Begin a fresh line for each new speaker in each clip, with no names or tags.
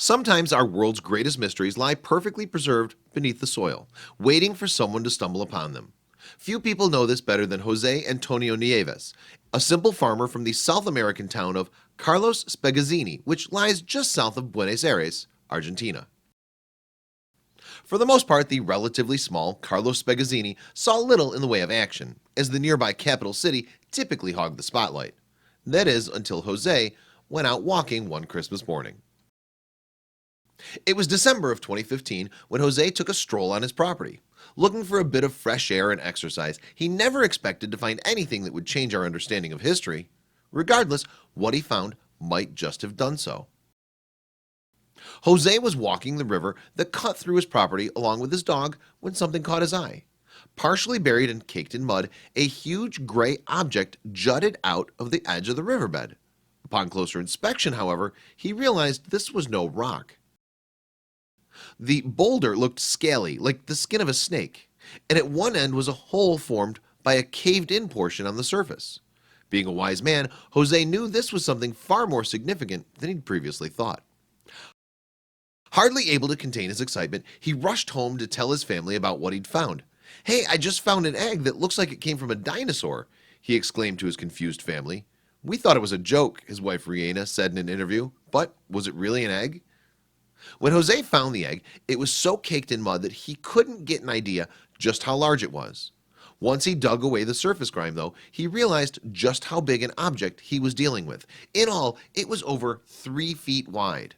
Sometimes our world's greatest mysteries lie perfectly preserved beneath the soil, waiting for someone to stumble upon them. Few people know this better than Jose Antonio Nieves, a simple farmer from the South American town of Carlos Spegazzini, which lies just south of Buenos Aires, Argentina. For the most part, the relatively small Carlos Spegazzini saw little in the way of action, as the nearby capital city typically hogged the spotlight. That is, until Jose went out walking one Christmas morning. It was December of 2015 when Jose took a stroll on his property. Looking for a bit of fresh air and exercise, he never expected to find anything that would change our understanding of history. Regardless, what he found might just have done so. Jose was walking the river that cut through his property along with his dog when something caught his eye. Partially buried and caked in mud, a huge gray object jutted out of the edge of the riverbed. Upon closer inspection, however, he realized this was no rock. The boulder looked scaly, like the skin of a snake, and at one end was a hole formed by a caved-in portion on the surface. Being a wise man, Jose knew this was something far more significant than he'd previously thought. Hardly able to contain his excitement, he rushed home to tell his family about what he'd found. "Hey, I just found an egg that looks like it came from a dinosaur," he exclaimed to his confused family. "We thought it was a joke," his wife Rihanna said in an interview, "but was it really an egg?" When Jose found the egg, it was so caked in mud that he couldn't get an idea just how large it was. Once he dug away the surface grime, though, he realized just how big an object he was dealing with. In all, it was over 3 feet wide.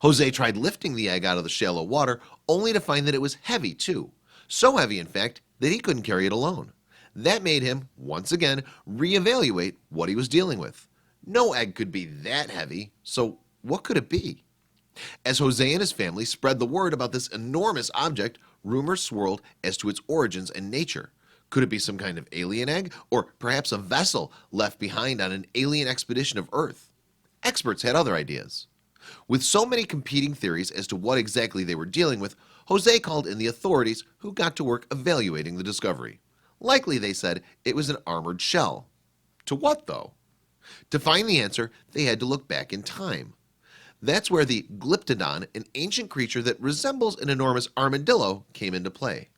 Jose tried lifting the egg out of the shallow water, only to find that it was heavy too. So heavy, in fact, that he couldn't carry it alone. That made him, once again, reevaluate what he was dealing with. No egg could be that heavy, so what could it be? As Jose and his family spread the word about this enormous object, rumors swirled as to its origins and nature. Could it be some kind of alien egg, or perhaps a vessel left behind on an alien expedition of Earth? Experts had other ideas. With so many competing theories as to what exactly they were dealing with, Jose called in the authorities, who got to work evaluating the discovery. Likely, they said, it was an armored shell. To what, though? To find the answer, they had to look back in time. That's where the Glyptodon, an ancient creature that resembles an enormous armadillo, came into play.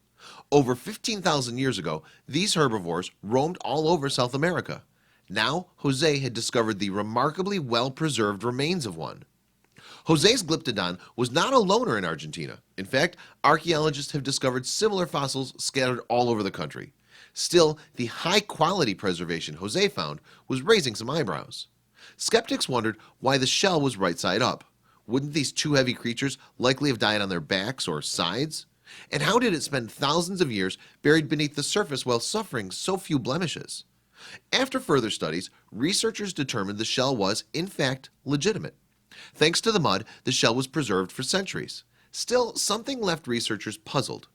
Over 15,000 years ago, these herbivores roamed all over South America. Now, Jose had discovered the remarkably well-preserved remains of one. Jose's Glyptodon was not a loner in Argentina. In fact, archaeologists have discovered similar fossils scattered all over the country. Still, the high-quality preservation Jose found was raising some eyebrows. Skeptics wondered why the shell was right side up. Wouldn't these two heavy creatures likely have died on their backs or sides? And how did it spend thousands of years buried beneath the surface while suffering so few blemishes? After further studies, researchers determined the shell was, in fact, legitimate. Thanks to the mud, the shell was preserved for centuries. Still, something left researchers puzzled: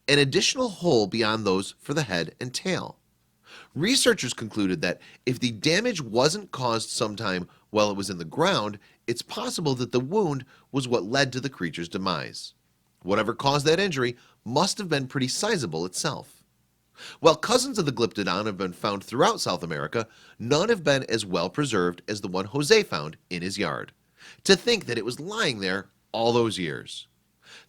an additional hole beyond those for the head and tail. Researchers concluded that if the damage wasn't caused sometime while it was in the ground, it's possible that the wound was what led to the creature's demise. Whatever caused that injury must have been pretty sizable itself. While cousins of the Glyptodon have been found throughout South America, none have been as well preserved as the one Jose found in his yard. To think that it was lying there all those years.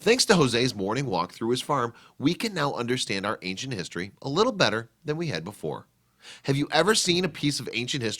Thanks to Jose's morning walk through his farm, we can now understand our ancient history a little better than we had before. Have you ever seen a piece of ancient history